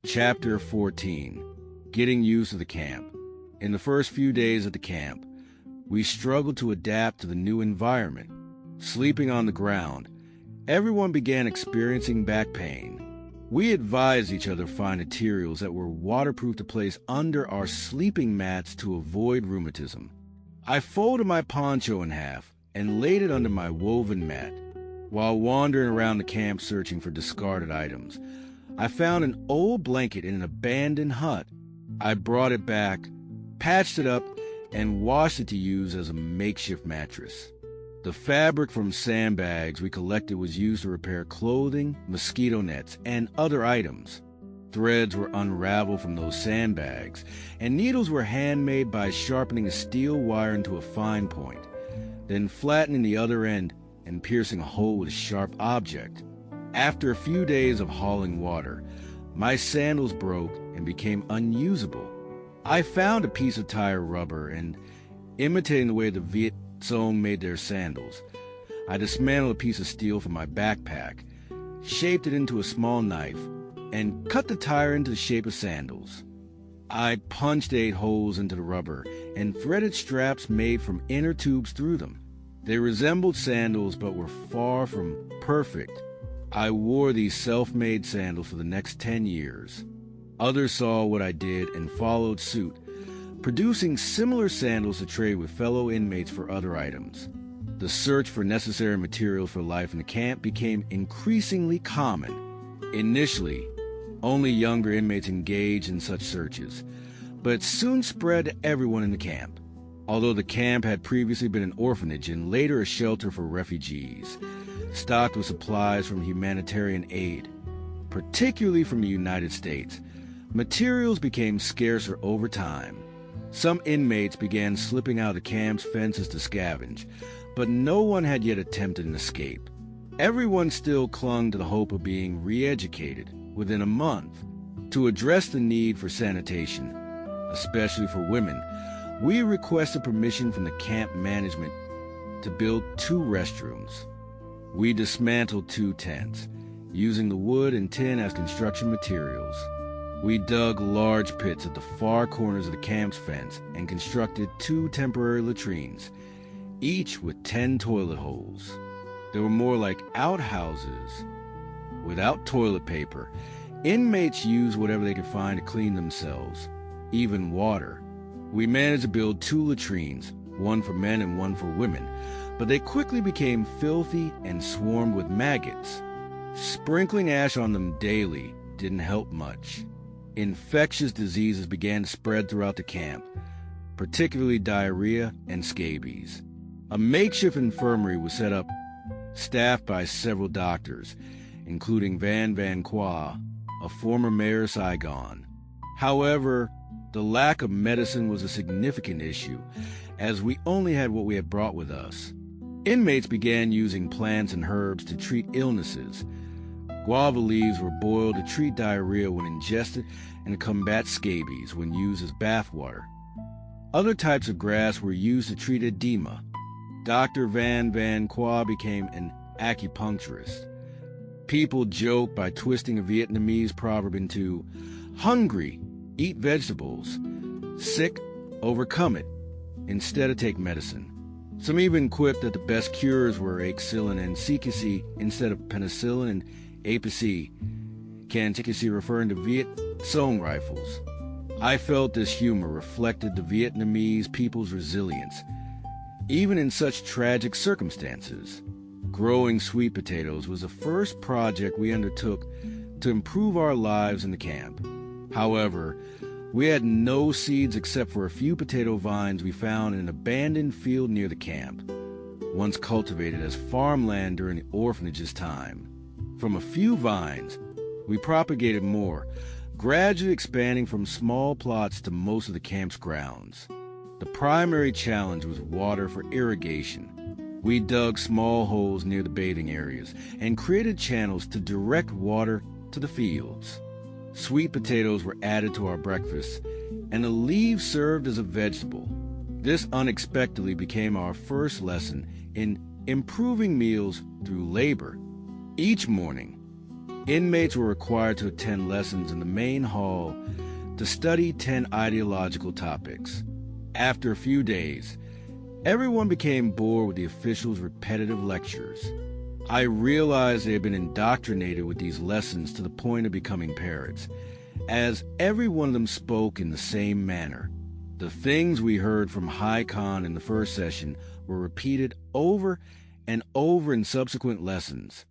Chapter 14. Getting Used to the Camp. In the first few days at the camp, we struggled to adapt to the new environment. Sleeping on the ground, everyone began experiencing back pain. We advised each other to find materials that were waterproof to place under our sleeping mats to avoid rheumatism. I folded my poncho in half and laid it under my woven mat. While wandering around the camp searching for discarded items, I found an old blanket in an abandoned hut. I brought it back, patched it up, and washed it to use as a makeshift mattress. The fabric from sandbags we collected was used to repair clothing, mosquito nets, and other items. Threads were unraveled from those sandbags, and needles were handmade by sharpening a steel wire into a fine point, then flattening the other end and piercing a hole with a sharp object. After a few days of hauling water, my sandals broke and became unusable. I found a piece of tire rubber and, imitating the way the Viet Cong made their sandals, I dismantled a piece of steel from my backpack, shaped it into a small knife, and cut the tire into the shape of sandals. I punched 8 holes into the rubber and threaded straps made from inner tubes through them. They resembled sandals but were far from perfect. I wore these self-made sandals for the next 10 years. Others saw what I did and followed suit, producing similar sandals to trade with fellow inmates for other items. The search for necessary materials for life in the camp became increasingly common. Initially, only younger inmates engaged in such searches, but it soon spread to everyone in the camp. Although the camp had previously been an orphanage and later a shelter for refugees, stocked with supplies from humanitarian aid, particularly from the United States, materials became scarcer over time. Some inmates began slipping out of the camp's fences to scavenge, but no one had yet attempted an escape. Everyone still clung to the hope of being re-educated within a month. To address the need for sanitation, especially for women, we requested permission from the camp management to build 2 restrooms. We dismantled 2 tents, using the wood and tin as construction materials. We dug large pits at the far corners of the camp's fence and constructed 2 temporary latrines, each with 10 toilet holes. They were more like outhouses. Without toilet paper, inmates used whatever they could find to clean themselves, even water. We managed to build 2 latrines, one for men and one for women, but they quickly became filthy and swarmed with maggots. Sprinkling ash on them daily didn't help much. Infectious diseases began to spread throughout the camp, particularly diarrhea and scabies. A makeshift infirmary was set up, staffed by several doctors, including Van Qua, a former mayor of Saigon. However, the lack of medicine was a significant issue, as we only had what we had brought with us. Inmates began using plants and herbs to treat illnesses. Guava leaves were boiled to treat diarrhea when ingested and to combat scabies when used as bathwater. Other types of grass were used to treat edema. Dr. Van Qua became an acupuncturist. People joked by twisting a Vietnamese proverb into "hungry, eat vegetables, sick, overcome it, instead of take medicine." Some even quipped that the best cures were Axillin and Sikisi instead of penicillin and Apisi, Sikisi referring to Viet Cong rifles. I felt this humor reflected the Vietnamese people's resilience, even in such tragic circumstances. Growing sweet potatoes was the first project we undertook to improve our lives in the camp. However, we had no seeds except for a few potato vines we found in an abandoned field near the camp, once cultivated as farmland during the orphanage's time. From a few vines, we propagated more, gradually expanding from small plots to most of the camp's grounds. The primary challenge was water for irrigation. We dug small holes near the bathing areas and created channels to direct water to the fields. Sweet potatoes were added to our breakfast, and the leaves served as a vegetable. This unexpectedly became our first lesson in improving meals through labor. Each morning, Inmates were required to attend lessons in the main hall to study 10 ideological topics. After a few days, everyone became bored with the officials' repetitive lectures. I realized they had been indoctrinated with these lessons to the point of becoming parrots, as every one of them spoke in the same manner. The things we heard from High Con in the first session were repeated over and over in subsequent lessons.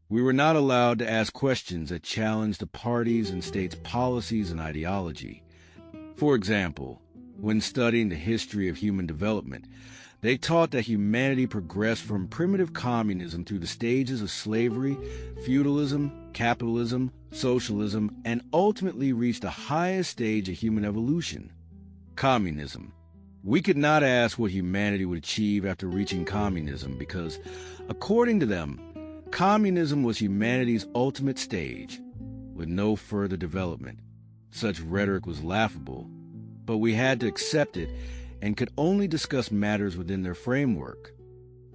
We were not allowed to ask questions that challenged the party's and state's policies and ideology. For example, when studying the history of human development, they taught that humanity progressed from primitive communism through the stages of slavery, feudalism, capitalism, socialism, and ultimately reached the highest stage of human evolution, communism. We could not ask what humanity would achieve after reaching communism because, according to them, communism was humanity's ultimate stage, with no further development. Such rhetoric was laughable, but we had to accept it and could only discuss matters within their framework.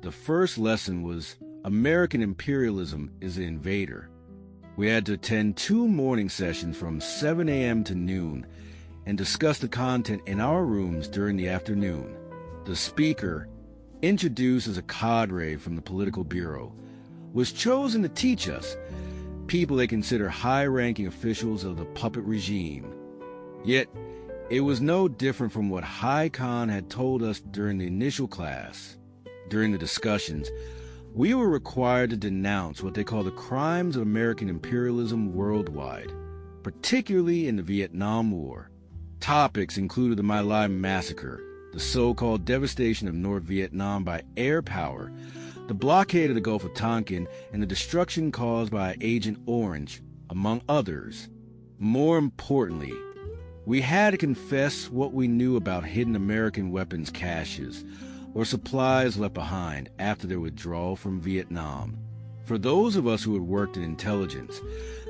The first lesson was American imperialism is the invader. We had to attend 2 morning sessions from 7 a.m. to noon and discuss the content in our rooms during the afternoon. The speaker, introduced as a cadre from the political bureau, was chosen to teach us, people they consider high-ranking officials of the puppet regime. Yet, it was no different from what High Con had told us during the initial class. During the discussions, we were required to denounce what they call the crimes of American imperialism worldwide, particularly in the Vietnam War. Topics included the My Lai massacre, the so-called devastation of North Vietnam by air power, the blockade of the Gulf of Tonkin, and the destruction caused by Agent Orange, among others. More importantly, we had to confess what we knew about hidden American weapons caches or supplies left behind after their withdrawal from Vietnam. For those of us who had worked in intelligence,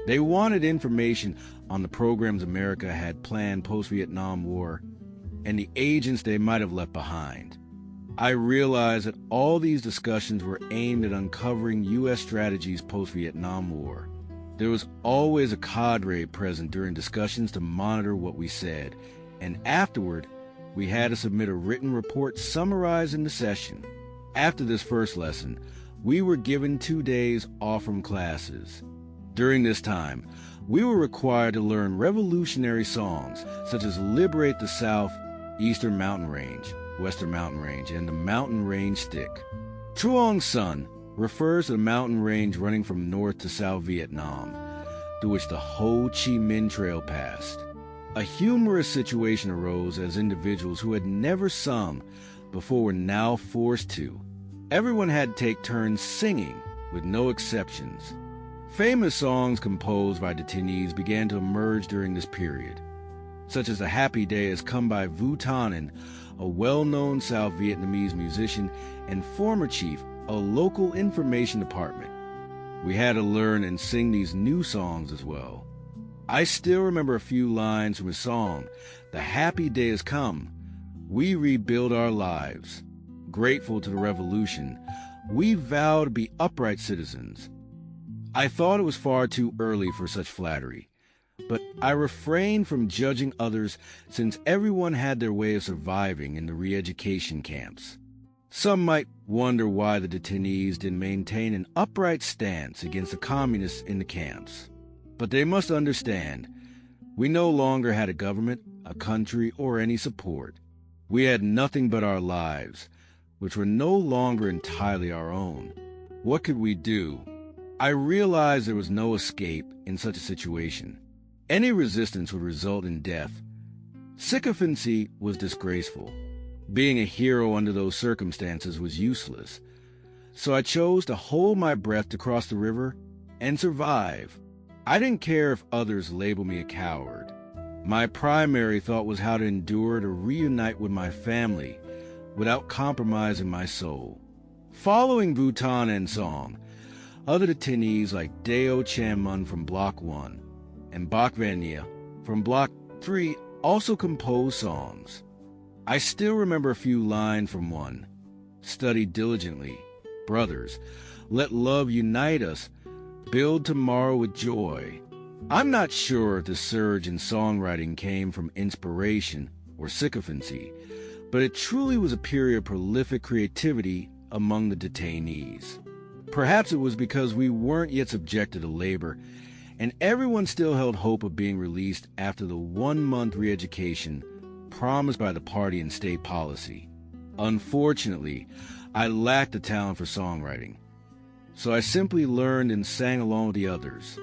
they wanted information on the programs America had planned post-Vietnam War and the agents they might have left behind. I realized that all these discussions were aimed at uncovering U.S. strategies post-Vietnam War. There was always a cadre present during discussions to monitor what we said, and afterward, we had to submit a written report summarizing the session. After this first lesson, we were given 2 days off from classes. During this time, we were required to learn revolutionary songs such as Liberate the South, Eastern Mountain Range, Western Mountain Range, and the Mountain Range Stick. Truong Son refers to the mountain range running from North to South Vietnam, through which the Ho Chi Minh Trail passed. A humorous situation arose as individuals who had never sung before were now forced to. Everyone had to take turns singing, with no exceptions. Famous songs composed by detainees began to emerge during this period, such as A Happy Day Has Come by Vu Tan, a well-known South Vietnamese musician and former chief of a local information department. We had to learn and sing these new songs as well. I still remember a few lines from his song, The Happy Day Has Come. We rebuild our lives. Grateful to the revolution, we vow to be upright citizens. I thought it was far too early for such flattery, but I refrained from judging others since everyone had their way of surviving in the re-education camps. Some might wonder why the detainees didn't maintain an upright stance against the communists in the camps. But they must understand, we no longer had a government, a country, or any support. We had nothing but our lives, which were no longer entirely our own. What could we do? I realized there was no escape in such a situation. Any resistance would result in death. Sycophancy was disgraceful. Being a hero under those circumstances was useless. So I chose to hold my breath to cross the river and survive. I didn't care if others labeled me a coward. My primary thought was how to endure to reunite with my family without compromising my soul. Following Vu Tan and song, other detainees like Deo Chan Mun from Block 1 and Bach Vania from Block 3 also composed songs. I still remember a few lines from one. Study diligently, brothers, let love unite us, build tomorrow with joy. I'm not sure if the surge in songwriting came from inspiration or sycophancy, but it truly was a period of prolific creativity among the detainees. Perhaps it was because we weren't yet subjected to labor, and everyone still held hope of being released after the 1-month re-education promised by the party and state policy. Unfortunately, I lacked the talent for songwriting, so I simply learned and sang along with the others.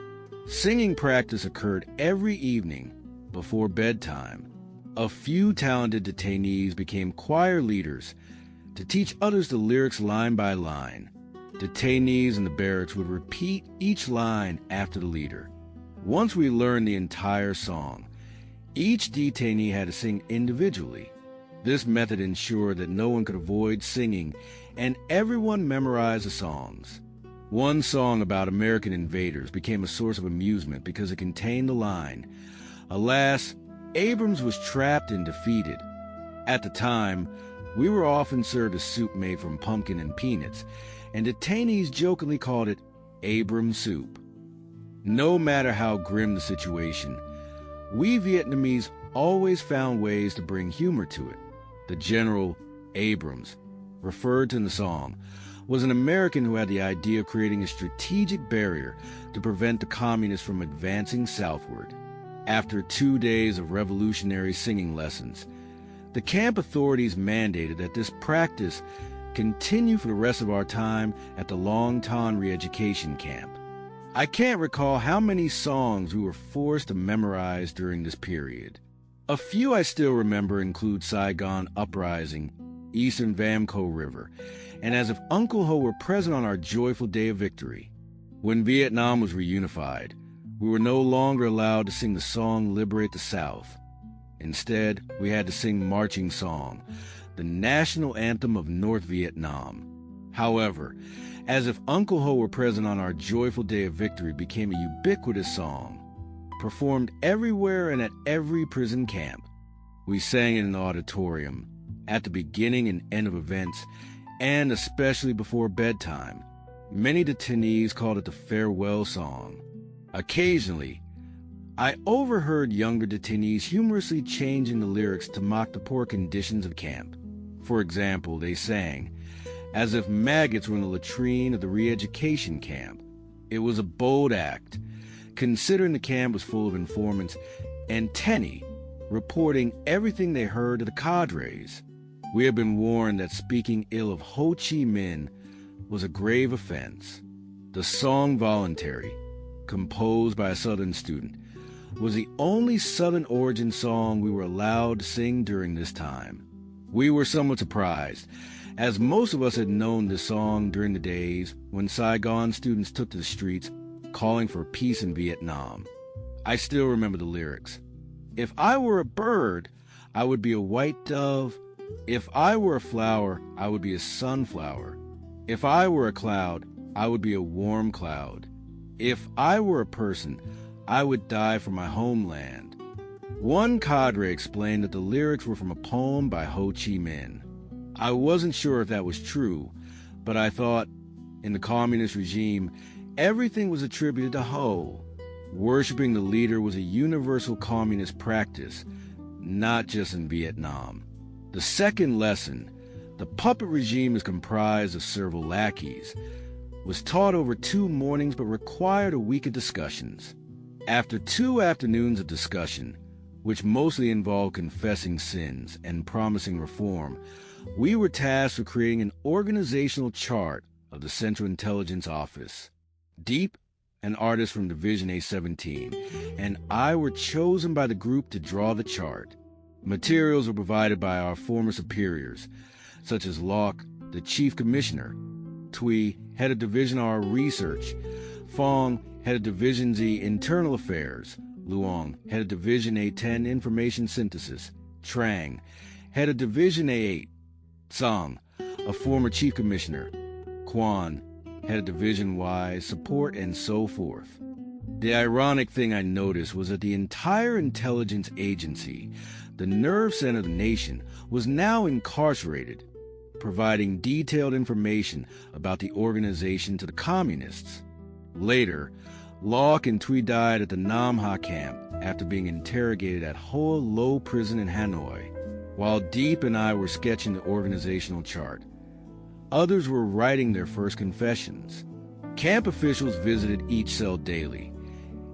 Singing practice occurred every evening before bedtime. A few talented detainees became choir leaders to teach others the lyrics line by line. Detainees in the barracks would repeat each line after the leader. Once we learned the entire song, each detainee had to sing individually. This method ensured that no one could avoid singing, and everyone memorized the songs. One song about American invaders became a source of amusement because it contained the line, "Alas, Abrams was trapped and defeated." At the time, we were often served a soup made from pumpkin and peanuts, and detainees jokingly called it Abrams soup. No matter how grim the situation, we Vietnamese always found ways to bring humor to it. The General Abrams, referred to in the song, was an American who had the idea of creating a strategic barrier to prevent the communists from advancing southward. After 2 days of revolutionary singing lessons, the camp authorities mandated that this practice continue for the rest of our time at the Long Ton re-education camp. I can't recall how many songs we were forced to memorize during this period. A few I still remember include Saigon Uprising, Eastern Vamco River, and As If Uncle Ho Were Present on Our Joyful Day of Victory. When Vietnam was reunified, we were no longer allowed to sing the song Liberate the South. Instead, we had to sing Marching Song, the national anthem of North Vietnam. However, As If Uncle Ho Were Present on Our Joyful Day of Victory became a ubiquitous song, performed everywhere and at every prison camp. We sang it in the auditorium, at the beginning and end of events, and especially before bedtime. Many detainees called it the farewell song. Occasionally, I overheard younger detainees humorously changing the lyrics to mock the poor conditions of camp. For example, they sang, "As if maggots were in the latrine of the re-education camp." It was a bold act, considering the camp was full of informants and Tenny reporting everything they heard to the cadres. We had been warned that speaking ill of Ho Chi Minh was a grave offense. The song Voluntary, composed by a Southern student, was the only Southern origin song we were allowed to sing during this time. We were somewhat surprised, as most of us had known this song during the days when Saigon students took to the streets calling for peace in Vietnam. I still remember the lyrics. "If I were a bird, I would be a white dove. If I were a flower, I would be a sunflower. If I were a cloud, I would be a warm cloud. If I were a person, I would die for my homeland." One cadre explained that the lyrics were from a poem by Ho Chi Minh. I wasn't sure if that was true, but I thought, in the communist regime, everything was attributed to Ho. Worshipping the leader was a universal communist practice, not just in Vietnam. The second lesson, the puppet regime is comprised of servile lackeys, was taught over 2 mornings but required a week of discussions. After 2 afternoons of discussion, which mostly involved confessing sins and promising reform, we were tasked with creating an organizational chart of the Central Intelligence Office. Deep, an artist from Division A-17, and I were chosen by the group to draw the chart. Materials were provided by our former superiors, such as Locke, the Chief Commissioner, Thuy, Head of Division R Research, Fong, Head of Division Z Internal Affairs, Luong, Head of Division A-10 Information Synthesis, Trang, Head of Division A-8, Tsang, a former Chief Commissioner, Quan, Head of Division Y Support, and so forth. The ironic thing I noticed was that the entire intelligence agency, the nerve center of the nation, was now incarcerated, providing detailed information about the organization to the communists. Later, Locke and Thuy died at the Nam Ha camp after being interrogated at Hoa Lo prison in Hanoi, while Deep and I were sketching the organizational chart. Others were writing their first confessions. Camp officials visited each cell daily,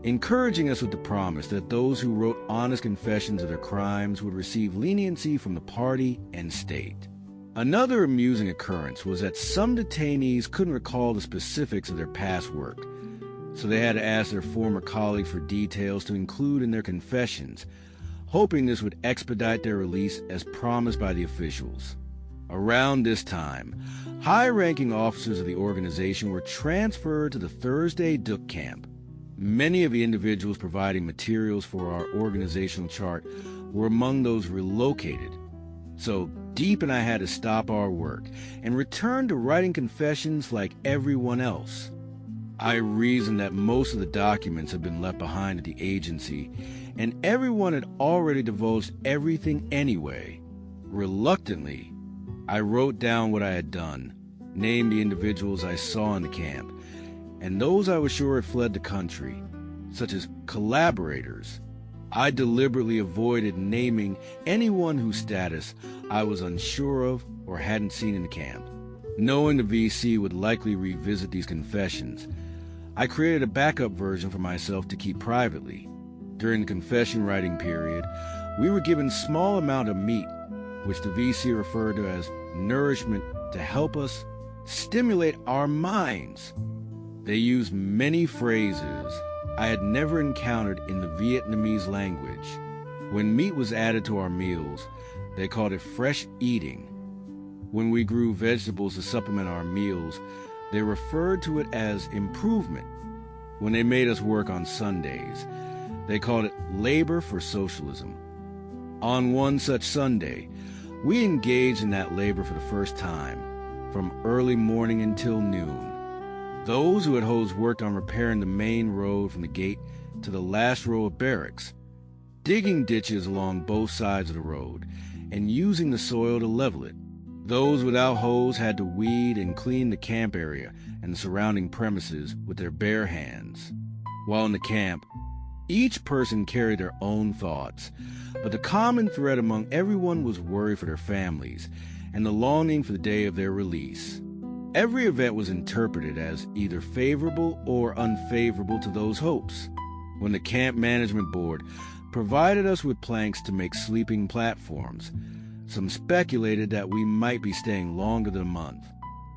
encouraging us with the promise that those who wrote honest confessions of their crimes would receive leniency from the party and state. Another amusing occurrence was that some detainees couldn't recall the specifics of their past work, so they had to ask their former colleagues for details to include in their confessions, hoping this would expedite their release as promised by the officials. Around this time, high-ranking officers of the organization were transferred to the Thursday Duk camp. Many of the individuals providing materials for our organizational chart were among those relocated. So Deep and I had to stop our work and return to writing confessions like everyone else. I reasoned that most of the documents had been left behind at the agency, and everyone had already divulged everything anyway. Reluctantly, I wrote down what I had done, named the individuals I saw in the camp, and those I was sure had fled the country, such as collaborators. I deliberately avoided naming anyone whose status I was unsure of or hadn't seen in the camp. Knowing the VC would likely revisit these confessions, I created a backup version for myself to keep privately. During the confession writing period, we were given small amount of meat, which the VC referred to as nourishment, to help us stimulate our minds. They used many phrases I had never encountered in the Vietnamese language. When meat was added to our meals, they called it fresh eating. When we grew vegetables to supplement our meals, they referred to it as improvement. When they made us work on Sundays, they called it labor for socialism. On one such Sunday, we engaged in that labor for the first time, from early morning until noon. Those who had hosed worked on repairing the main road from the gate to the last row of barracks, digging ditches along both sides of the road, and using the soil to level it. Those without hoes had to weed and clean the camp area and the surrounding premises with their bare hands. While in the camp, each person carried their own thoughts, but the common thread among everyone was worry for their families and the longing for the day of their release. Every event was interpreted as either favorable or unfavorable to those hopes. When the camp management board provided us with planks to make sleeping platforms, some speculated that we might be staying longer than a month.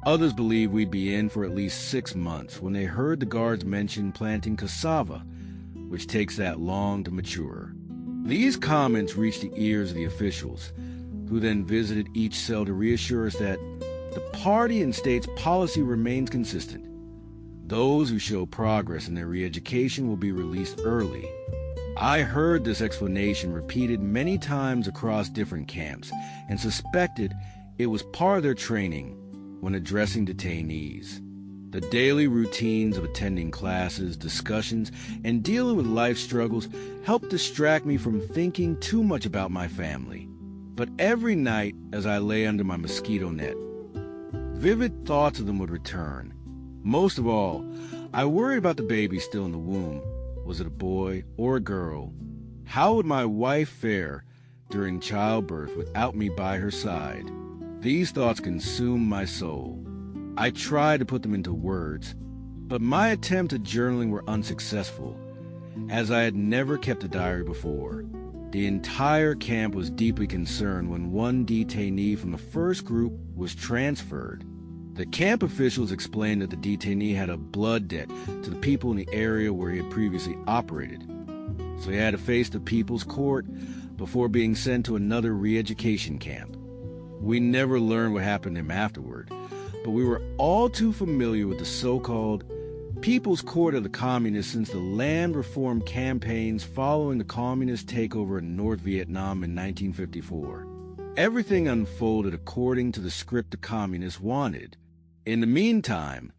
Others believed we'd be in for at least 6 months when they heard the guards mention planting cassava, which takes that long to mature. These comments reached the ears of the officials, who then visited each cell to reassure us that the party and state's policy remains consistent. Those who show progress in their re-education will be released early. I heard this explanation repeated many times across different camps and suspected it was part of their training when addressing detainees. The daily routines of attending classes, discussions, and dealing with life struggles helped distract me from thinking too much about my family. But every night as I lay under my mosquito net, vivid thoughts of them would return. Most of all, I worried about the baby still in the womb. Was it a boy or a girl? How would my wife fare during childbirth without me by her side? These thoughts consumed my soul. I tried to put them into words, but my attempts at journaling were unsuccessful, as I had never kept a diary before. The entire camp was deeply concerned when one detainee from the first group was transferred. The camp officials explained that the detainee had a blood debt to the people in the area where he had previously operated, so he had to face the People's Court before being sent to another re-education camp. We never learned what happened to him afterward, but we were all too familiar with the so-called People's Court of the Communists since the land reform campaigns following the communist takeover in North Vietnam in 1954. Everything unfolded according to the script the communists wanted. In the meantime,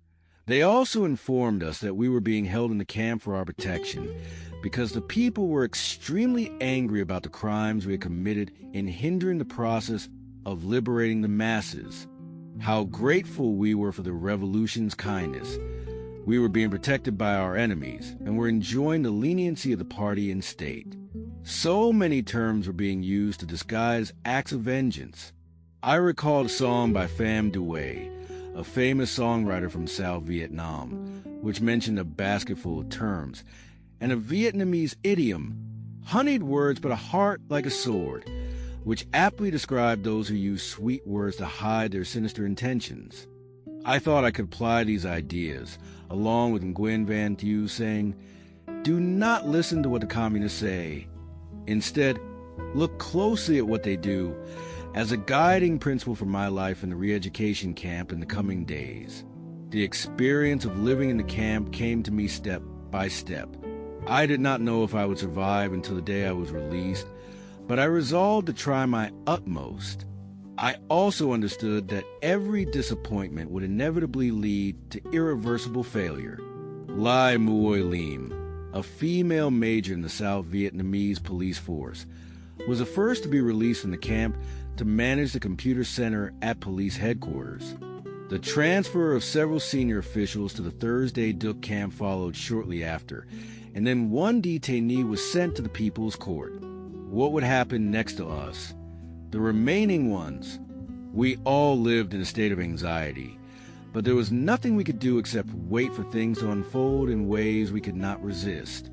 they also informed us that we were being held in the camp for our protection because the people were extremely angry about the crimes we had committed in hindering the process of liberating the masses. How grateful we were for the revolution's kindness, We were being protected by our enemies and were enjoying the leniency of the party and state. So many terms were being used to disguise acts of vengeance. I recalled a song by Pham Duay, a famous songwriter from South Vietnam, which mentioned a basket full of terms, and a Vietnamese idiom, honeyed words but a heart like a sword, which aptly described those who use sweet words to hide their sinister intentions. I thought I could apply these ideas, along with Nguyen Van Thieu saying, "Do not listen to what the communists say. Instead, look closely at what they do," as a guiding principle for my life in the re-education camp in the coming days. The experience of living in the camp came to me step by step. I did not know if I would survive until the day I was released, but I resolved to try my utmost. I also understood that every disappointment would inevitably lead to irreversible failure. Lai Muoi Lim, a female major in the South Vietnamese police force, was the first to be released from the camp to manage the computer center at police headquarters. The transfer of several senior officials to the Thursday Duc camp followed shortly after, and then one detainee was sent to the People's Court. What would happen next to us? The remaining ones? We all lived in a state of anxiety, but there was nothing we could do except wait for things to unfold in ways we could not resist.